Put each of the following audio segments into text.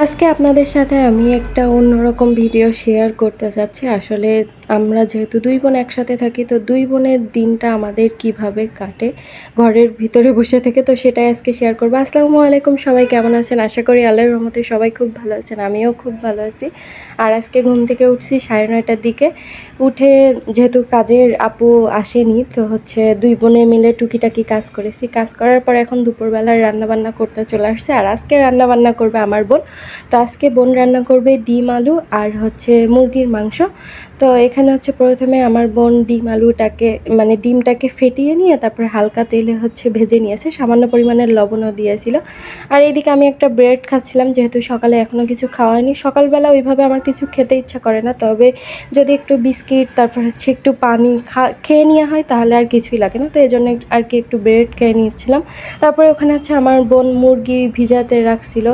আজকে আপনাদের সাথে আমি একটা অন্যরকম ভিডিও শেয়ার করতে চাচ্ছি। আসলে আমরা যেহেতু দুই বোন একসাথে থাকি, তো দুই বোনের দিনটা আমাদের কিভাবে কাটে ঘরের ভিতরে বসে থেকে, তো সেটাই আজকে শেয়ার করবো। আসসালামু আলাইকুম, সবাই কেমন আছেন? আশা করি আল্লাহর রহমতে সবাই খুব ভালো আছেন, আমিও খুব ভালো আছি। আর আজকে ঘুম থেকে উঠছি 9:30টার দিকে। উঠে যেহেতু কাজের আপু আসেনি, তো দুই বোনে মিলে টুকিটাকি কাজ করেছি। কাজ করার পর এখন দুপুরবেলার রান্নাবান্না করতে চলে আসছে। আর আজকে রান্নাবান্না করবে আমার বোন। তো আজকে বোন রান্না করবে ডিম আলু আর মুরগির মাংস। তো এখানে প্রথমে আমার বোন ডিমটাকে ফেটিয়ে নিয়ে তারপর হালকা তেলে ভেজে নিয়েছে, সামান্য পরিমাণের লবণও দিয়েছিল। আর এইদিকে আমি একটা ব্রেড খাচ্ছিলাম, যেহেতু সকালে এখনও কিছু খাওয়া হয়নি। সকালবেলা ওইভাবে আমার কিছু খেতে ইচ্ছা করে না, তবে যদি একটু বিস্কিট তারপর একটু পানি খেয়ে নেওয়া হয় তাহলে আর কিছুই লাগে না। তো এই জন্য আর কি একটু ব্রেড খেয়ে নিচ্ছিলাম। তারপরে ওখানে আমার বোন মুরগি ভিজাতে রাখছিল,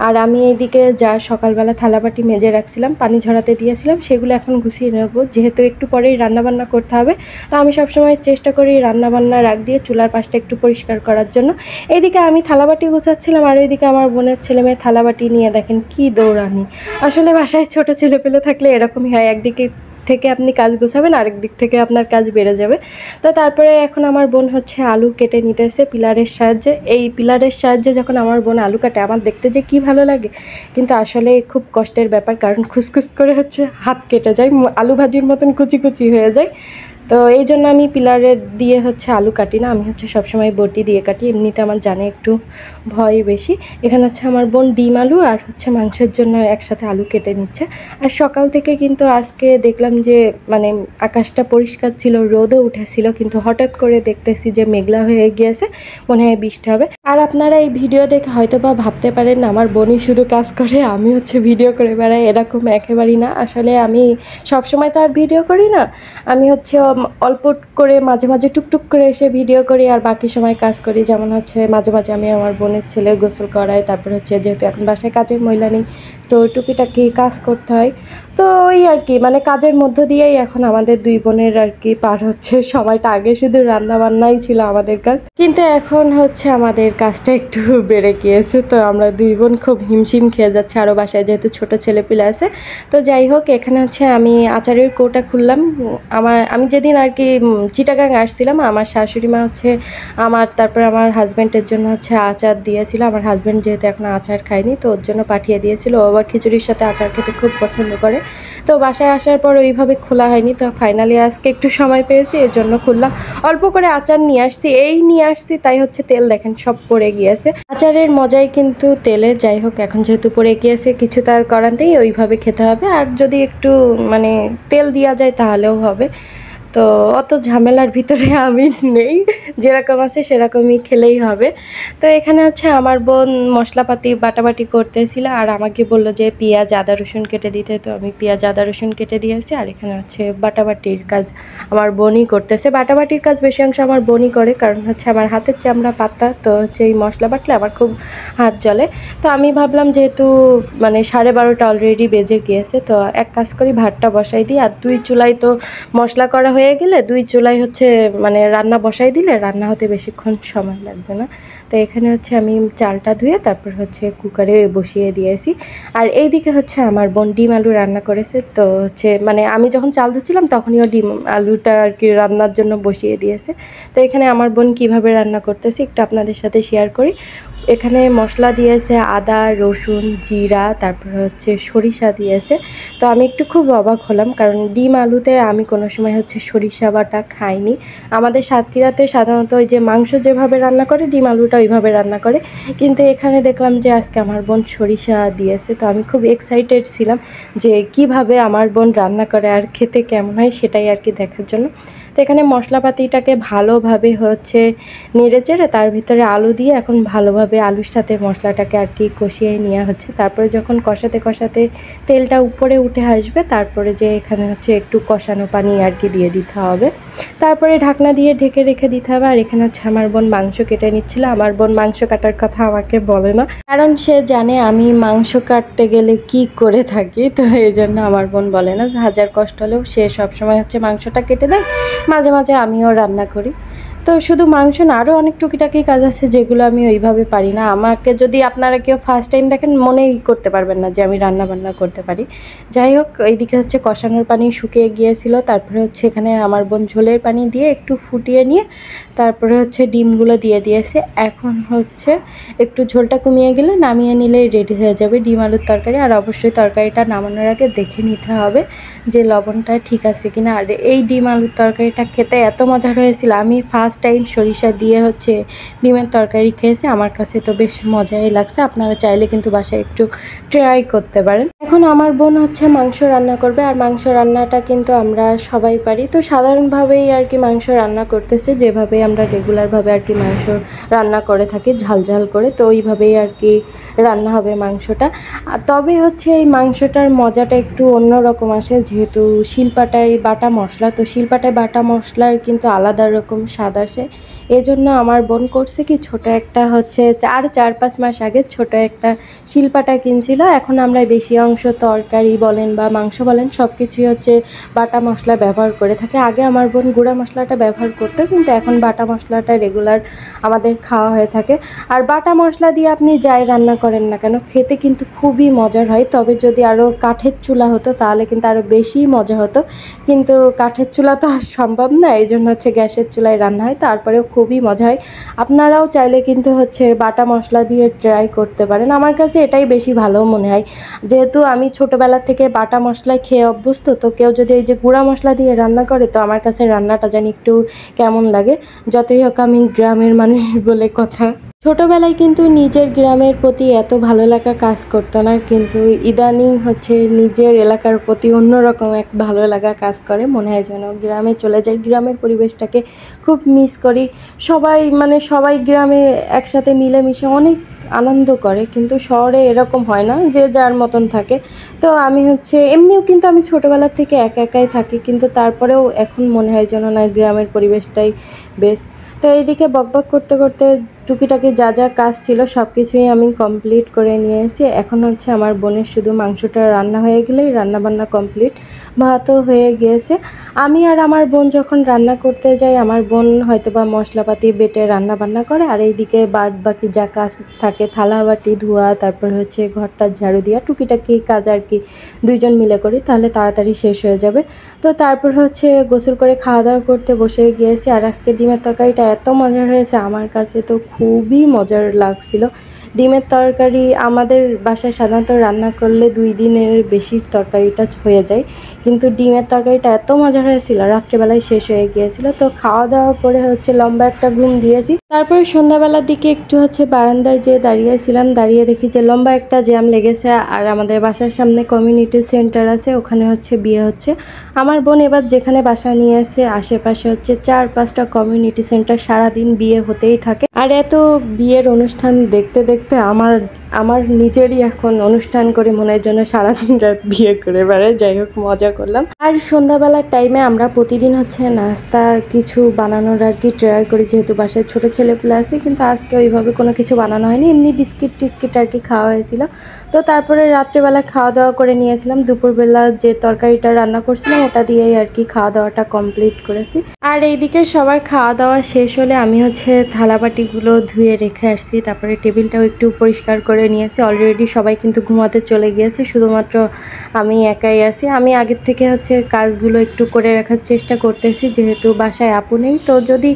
আর আমি এইদিকে যা সকালবেলা থালাবাটি মেজে রাখছিলাম, পানি ঝরাতে দিয়েছিলাম, সেগুলো এখন গুছিয়ে নেব, যেহেতু একটু পরেই রান্নাবান্না করতে হবে। তো আমি সবসময় চেষ্টা করি রান্নাবান্নার আগ দিয়ে চুলার পাশটা একটু পরিষ্কার করার জন্য। এইদিকে আমি থালাবাটি গুছাচ্ছিলাম, আর ওইদিকে আমার বোনের ছেলেমেয়ে থালাবাটি নিয়ে দেখেন কি দৌড়ানি। আসলে বাসায় ছোট ছেলেপেলে থাকলে এরকমই হয়, একদিকে থেকে আপনি কাজ গোছাবেন, আরেক দিক থেকে আপনার কাজ বেড়ে যাবে। তো তারপরে এখন আমার বোন আলু কেটে নিতেছে পিলারের সাহায্যে। এই পিলারের সাহায্যে যখন আমার বোন আলু কাটে, আমার দেখতে যে কি ভালো লাগে, কিন্তু আসলে খুব কষ্টের ব্যাপার, কারণ খুসখুস করে হাত কেটে যায়, আলু ভাজির মতন কুচি কুচি হয়ে যায়। তো এই জন্য আমি পিলারের দিয়ে আলু কাটি না, আমি সবসময় বটি দিয়ে কাটি। এমনিতে আমার জানে একটু ভয় বেশি। এখানে আমার বোন ডিম আলু আর মাংসের জন্য একসাথে আলু কেটে নিচ্ছে। আর সকাল থেকে কিন্তু আজকে দেখলাম যে আকাশটা পরিষ্কার ছিল, রোদও উঠেছিল, কিন্তু হঠাৎ করে দেখতেছি যে মেঘলা হয়ে গিয়েছে, মনে হয় বৃষ্টি হবে। আর আপনারা এই ভিডিও দেখে হয়তো বা ভাবতে পারেন আমার বোনই শুধু কাজ করে, আমি ভিডিও করে বেড়াই, এরকম একেবারেই না। আসলে আমি সবসময় তো আর ভিডিও করি না, আমি অল্প করে মাঝে মাঝে টুকটুক করে এসে ভিডিও করি, আর বাকি সময় কাজ করি। যেমন মাঝে মাঝে আমি আমার বোনের ছেলের গোসল করাই, তারপর যেহেতু এখন বাসায় কাজের মহিলা নেই, তো টুকিটাকি কাজ করতে হয়। তো ওই আর কি কাজের মধ্য দিয়েই এখন আমাদের দুই বোনের আর কি পার হচ্ছে সময়টা। আগে শুধু রান্নাবান্নাই ছিল আমাদের কাজ, কিন্তু এখন আমাদের কাজটা একটু বেড়ে গিয়েছে। তো আমরা দুই বোন খুব হিমশিম খেয়ে যাচ্ছে, আরও বাসায় যেহেতু ছোট ছেলেপিলে আছে। তো যাই হোক, এখানে আমি আচারের কৌটা খুললাম। আমি যেদিন আর কি চিটাগাং আসছিলাম, আমার শাশুড়ি মা তারপর আমার হাজব্যান্ডের জন্য আচার দিয়েছিল। আমার হাজব্যান্ড যেহেতু এখন আচার খায়নি, তো ওর জন্য পাঠিয়ে দিয়েছিল। ও আবার খিচুড়ির সাথে আচার খেতে খুব পছন্দ করে। তো বাসায় আসার পর ওইভাবে খোলা হয়নি, তো ফাইনালি আজকে একটু সময় পেয়েছি, এর জন্য খুললাম। অল্প করে আচার নিয়ে আসছি, তাই তেল দেখেন সব পড়ে গিয়েছে। আচারের মজাই কিন্তু তেলে। যাই হোক, এখন যেহেতু পড়ে গিয়েছে, কিছু তার করার নেই, ওইভাবে খেতে হবে। আর যদি একটু তেল দেওয়া যায় তাহলেও হবে। তো অত ঝামেলার ভিতরে আমি নেই, যেরকম আছে সেরকমই খেলেই হবে। তো এখানে আমার বোন মশলাপাতি বাটাবাটি করতেছিল, আর আমাকে বলল যে পেঁয়াজ আদা রসুন কেটে দিতে। তো আমি পেঁয়াজ আদা রসুন কেটে দিয়েছি। আর এখানে বাটাবাটির কাজ আমার বোনই করতেছে। বাটাবাটির কাজ বেশি অংশ আমার বোনই করে, কারণ আমার হাতের চামড়া পাতলা, তো এই মশলা বাটলে আমার খুব হাত জ্বলে। তো আমি ভাবলাম যেহেতু 12:30 অলরেডি বেজে গিয়েছে, তো এক কাজ করি, ভাতটা বসাই দিই। আর দুই চুলাই তো মশলা করা হয়ে গেলে দুই চুলাই রান্না বসাই দিলে রান্না হতে বেশিক্ষণ সময় লাগবে না। তো এখানে আমি চালটা ধুয়ে তারপর কুকারে বসিয়ে দিয়েছি। আর এইদিকে আমার বোন ডিম আলু রান্না করেছে। তো আমি যখন চাল ধুচ্ছিলাম তখনই ডিম আলুটা আর কি রান্নার জন্য বসিয়ে দিয়েছে। তো এখানে আমার বোন কীভাবে রান্না করতেছে একটু আপনাদের সাথে শেয়ার করি। এখানে মশলা দিয়েছে আদা রসুন জিরা, তারপর সরিষা দিয়েছে। তো আমি একটু খুব অবাক হলাম, কারণ ডিম আলুতে আমি কোনো সময় সরিষা বাটা খাইনি। আমাদের সাতক্ষীরাতে সাধারণত ওই যে মাংস যেভাবে রান্না করে ডিম আলুটা ওইভাবে রান্না করে, কিন্তু এখানে দেখলাম যে আজকে আমার বোন সরিষা দিয়েছে। তো আমি খুব এক্সাইটেড ছিলাম যে কিভাবে আমার বোন রান্না করে আর খেতে কেমন হয় সেটাই আর কি দেখার জন্য। তো এখানে মশলাপাতিটাকে ভালোভাবে নেড়ে চেড়ে তার ভিতরে আলু দিয়ে এখন ভালোভাবে আলুর সাথে মশলাটাকে আর কি কষিয়ে নেওয়া হচ্ছে। তারপরে যখন কষাতে কষাতে তেলটা উপরে উঠে আসবে, তারপরে যে এখানে একটু কষানো পানি আর কি দিয়ে দিতে হবে। তারপরে ঢাকনা দিয়ে ঢেকে রেখে দিতে হবে। আর এখানে আমার বোন মাংস কেটে নিচ্ছিল। আমার বোন মাংস কাটার কথা আমাকে বলে না, কারণ সে জানে আমি মাংস কাটতে গেলে কি করে থাকি। তো এই জন্য আমার বোন বলে না, হাজার কষ্ট হলেও সে সবসময় মাংসটা কেটে দেয়, মাঝে মাঝে আমিও রান্না করি। তো শুধু মাংস না, আরও অনেক টুকিটাকি কাজ আছে যেগুলো আমি ওইভাবে পারি না। আমাকে যদি আপনারা কেউ ফার্স্ট টাইম দেখেন মনেই করতে পারবেন না যে আমি রান্না বান্না করতে পারি। যাই হোক, এইদিকে হচ্ছে কষানোর পানি শুকিয়ে গিয়েছিল, তারপরে হচ্ছে এখানে আমার বোন ঝোলের পানি দিয়ে একটু ফুটিয়ে নিয়ে তারপরে হচ্ছে ডিমগুলো দিয়ে দিয়েছে। এখন হচ্ছে একটু ঝোলটা কমিয়ে গেলে নামিয়ে নিলেই রেডি হয়ে যাবে ডিম আলুর তরকারি। আর অবশ্যই তরকারিটা নামানোর আগে দেখে নিতে হবে যে লবণটা ঠিক আছে কিনা। আর এই ডিম আলুর তরকারিটা খেতে এত মজা হয়েছিল, আমি ফার্স্ট টাইম সরিষা দিয়ে হচ্ছে ডিমের তরকারি খেয়েছি, আমার কাছে তো বেশ মজাই লাগছে। আপনারা চাইলে কিন্তু বাসায় একটু ট্রাই করতে পারেন। এখন আমার বোন হচ্ছে মাংস রান্না করবে, আর মাংস রান্নাটা কিন্তু আমরা সবাই পারি। তো সাধারণভাবেই আর কি মাংস রান্না করতেছে, যেভাবে আমরা রেগুলারভাবে আর কি মাংস রান্না করে থাকি ঝাল ঝাল করে, তো ওইভাবেই আর কি রান্না হবে মাংসটা। তবে হচ্ছে এই মাংসটার মজাটা একটু অন্যরকম আসে, যেহেতু শিলপাটায় বাটা মশলা, তো শিলপাটায় বাটা মশলার কিন্তু আলাদা রকম স্বাদ আসে। এজন্য আমার বোন করছে কি, ছোট একটা হচ্ছে 4-5 মাস আগে ছোট একটা শিলপাটা কিনছিল। এখন আমরা বেশি অংশ তরকারি বলেন বা মাংস বলেন সব কিছুই হচ্ছে বাটা মশলা ব্যবহার করে থাকি। আগে আমার বোন গুঁড়া মশলাটা ব্যবহার করতো, কিন্তু এখন বাটা মশলাটা রেগুলার আমাদের খাওয়া হয়ে থাকে। আর বাটা মশলা দিয়ে আপনি যাই রান্না করেন না কেন খেতে কিন্তু খুবই মজার হয়। তবে যদি আরও কাঠের চুলা হতো তাহলে কিন্তু আরও বেশি মজা হতো, কিন্তু কাঠের চুলা তো আর সম্ভব না, এই জন্য হচ্ছে গ্যাসের চুলায় রান্না হয়, তারপরেও খুবই মজা হয়। আপনারাও চাইলে কিন্তু হচ্ছে বাটা মশলা দিয়ে ট্রাই করতে পারেন। আমার কাছে এটাই বেশি ভালো মনে হয়, যেহেতু আমি ছোটোবেলা থেকে বাটা মশলা খেয়ে অভ্যস্ত। তো কেউ যদি এই যে গুঁড়া মশলা দিয়ে রান্না করে, তো আমার কাছে রান্নাটা জানি একটু কেমন লাগে। যতই হোক আমি গ্রামের মানুষ বলে কথা। ছোটোবেলায় কিন্তু নিজের গ্রামের প্রতি এত ভালো লাগা কাজ করতো না, কিন্তু ইদানিং হচ্ছে নিজের এলাকার প্রতি অন্যরকম এক ভালো লাগা কাজ করে। মনে হয় যেন গ্রামে চলে যাই, গ্রামের পরিবেশটাকে খুব মিস করি। সবাই গ্রামে একসাথে মিলেমিশে অনেক আনন্দ করে, কিন্তু শহরে এরকম হয় না, যে যার মতন থাকে। তো আমি হচ্ছে এমনিও কিন্তু আমি ছোটোবেলা থেকে একা একাই থাকি, কিন্তু তারপরেও এখন মনে হয় যেন না, গ্রামের পরিবেশটাই বেস্ট। তো এইদিকে বকবক করতে করতে টুকিটাকি যা যা কাজ ছিল সব কিছুই আমি কমপ্লিট করে নিয়ে এসেছি। এখন হচ্ছে আমার বোনের শুধু মাংসটা রান্না হয়ে গেলেই রান্নাবান্না কমপ্লিট, ভাতও হয়ে গিয়েছে। আমি আর আমার বোন যখন রান্না করতে যাই, আমার বোন হয়তো বা মশলাপাতি বেটে রান্না বান্না করে, আর এইদিকে বাদ বাকি যা কাজ থাকে থালা বাটি ধোয়া, তারপর হচ্ছে ঘরটা ঝাড়ু দেওয়া, টুকিটাকি কাজ আর কি দুইজন মিলে করি, তাহলে তাড়াতাড়ি শেষ হয়ে যাবে। তো তারপর হচ্ছে গোসল করে খাওয়া দাওয়া করতে বসে গিয়েছি। আর আজকে ডিমের তরকারিটা এত মজার হয়েছে, আমার কাছে তো খুবই মজার লাগছিল। ডিমের তরকারি আমাদের বাসায় সাধারণত রান্না করলে 2 দিনের বেশি তরকারিটা হয়ে যায়, কিন্তু ডিমের তরকারিটা এত মজার হয়েছিল রাত্রেবেলায় শেষ হয়ে গিয়েছিল। তো খাওয়া দাওয়া করে হচ্ছে লম্বা একটা ঘুম দিয়েছি। তারপরে সন্ধ্যাবেলার দিকে একটু হচ্ছে বারান্দায় যেয়ে দাঁড়িয়েছিলাম, দাঁড়িয়ে দেখি যে লম্বা একটা জ্যাম লেগেছে। আর আমাদের বাসার সামনে কমিউনিটি সেন্টার আছে, ওখানে হচ্ছে বিয়ে হচ্ছে। আমার বোন এবার যেখানে বাসা নিয়েছে আশেপাশে হচ্ছে 4-5টা কমিউনিটি সেন্টার, সারাদিন বিয়ে হতেই থাকে। আর এত বিয়ের অনুষ্ঠান দেখতে দেখতে আমার নিজেরই এখন অনুষ্ঠান করে মনে হয় যেন সারাদিন রাত বিয়ে করে বেড়ায়। যাই হোক, মজা করলাম। আর সন্ধ্যাবেলার টাইমে আমরা প্রতিদিন হচ্ছে নাস্তা কিছু বানানোর আর কি ট্রাই করি, যেহেতু বাসায় ছোটো ছেলেপুলে আছে। কিন্তু আজকে ওইভাবে কোনো কিছু বানানো হয়নি, এমনি বিস্কিট টিস্কিট আর কি খাওয়া হয়েছিল। তো তারপরে রাত্রেবেলা খাওয়া দাওয়া করে নিয়েছিলাম, দুপুরবেলা যে তরকারিটা রান্না করছিলাম ওটা দিয়েই আর কি খাওয়া দাওয়াটা কমপ্লিট করেছি। আর এইদিকে সবার খাওয়া দাওয়া শেষ হলে আমি হচ্ছে থালাবাটিগুলো ধুয়ে রেখে আসছি, তারপরে টেবিলটাও একটু পরিষ্কার করে নিয়েছি। অলরেডি সবাই কিন্তু ঘুমাতে চলে গিয়েছে, শুধুমাত্র আমি একাই আছি। আমি আগের থেকে হচ্ছে কাজগুলো একটু করে রাখার চেষ্টা করতেছি, যেহেতু বাসায় আপু নেই। তো যদি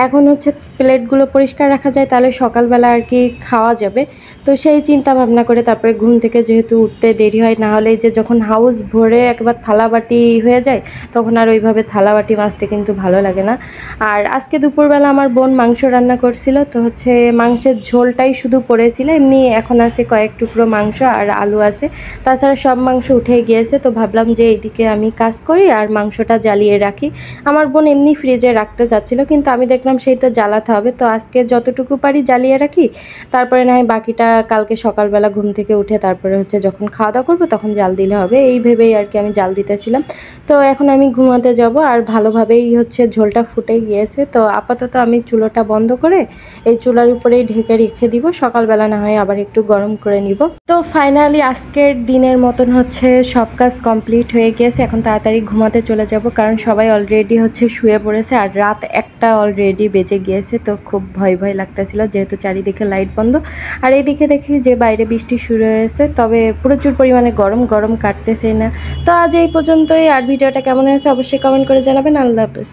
এখন হচ্ছে প্লেটগুলো পরিষ্কার রাখা যায় তাহলে সকালবেলা আর কি খাওয়া যাবে। তো সেই চিন্তা ভাবনা করে তারপরে ঘুম থেকে যেহেতু উঠতে দেরি হয়, না হলে যে যখন হাউস ভরে একবার থালাবাটি হয়ে যায় তখন আর ওইভাবে থালাবাটি মাজতে কিন্তু ভালো লাগে না। আর আজকে দুপুরবেলা আমার বোন মাংস রান্না করছিল, তো হচ্ছে মাংসের ঝোলটাই শুধু পড়েছিল। এমনি এখন আছে কয়েক টুকরো মাংস আর আলু আছে, তাছাড়া সব মাংস উঠে গিয়েছে। তো ভাবলাম যে এইদিকে আমি কাজ করি আর মাংসটা জ্বালিয়ে রাখি। আমার বোন এমনি ফ্রিজে রাখতে চাচ্ছিল, কিন্তু আমি দেখলাম সেই তো জ্বালাতে হবে, তো আজকে যতটুকু পারি জ্বালিয়ে রাখি, তারপরে না হয় বাকিটা কালকে সকালবেলা ঘুম থেকে উঠে তারপরে হচ্ছে যখন খাওয়া দাওয়া করবো তখন জাল দিলে হবে, এই ভেবেই আর কি আমি জাল দিতেছিলাম। তো এখন আমি ঘুমাতে যাব, আর ভালোভাবেই হচ্ছে ঝোলটা ফুটে গিয়েছে। তো আপাতত আমি চুলোটা বন্ধ করে এই চুলার উপরেই ঢেকে রেখে দিব, সকালবেলা না হয় আবার একটু গরম করে নিব। তো ফাইনালি আজকের দিনের মতন হচ্ছে সব কাজ কমপ্লিট হয়ে গিয়েছে। এখন তাড়াতাড়ি ঘুমাতে চলে যাব, কারণ সবাই অলরেডি হচ্ছে শুয়ে পড়েছে আর রাত 1টা অলরেডি বেজে গিয়েছে। তো খুব ভয় ভয় লাগতেছিল যেহেতু চারিদিকে লাইট বন্ধ। আর এইদিকে দেখি যে বাইরে বৃষ্টি শুরু হয়েছে, তবে প্রচুর পরিমাণে গরম কাটতেছে না। তো আজ এই পর্যন্তই। আর ভিডিওটা কেমন হয়েছে অবশ্যই কমেন্ট করে জানাবেন। আল্লাহ হাফেজ।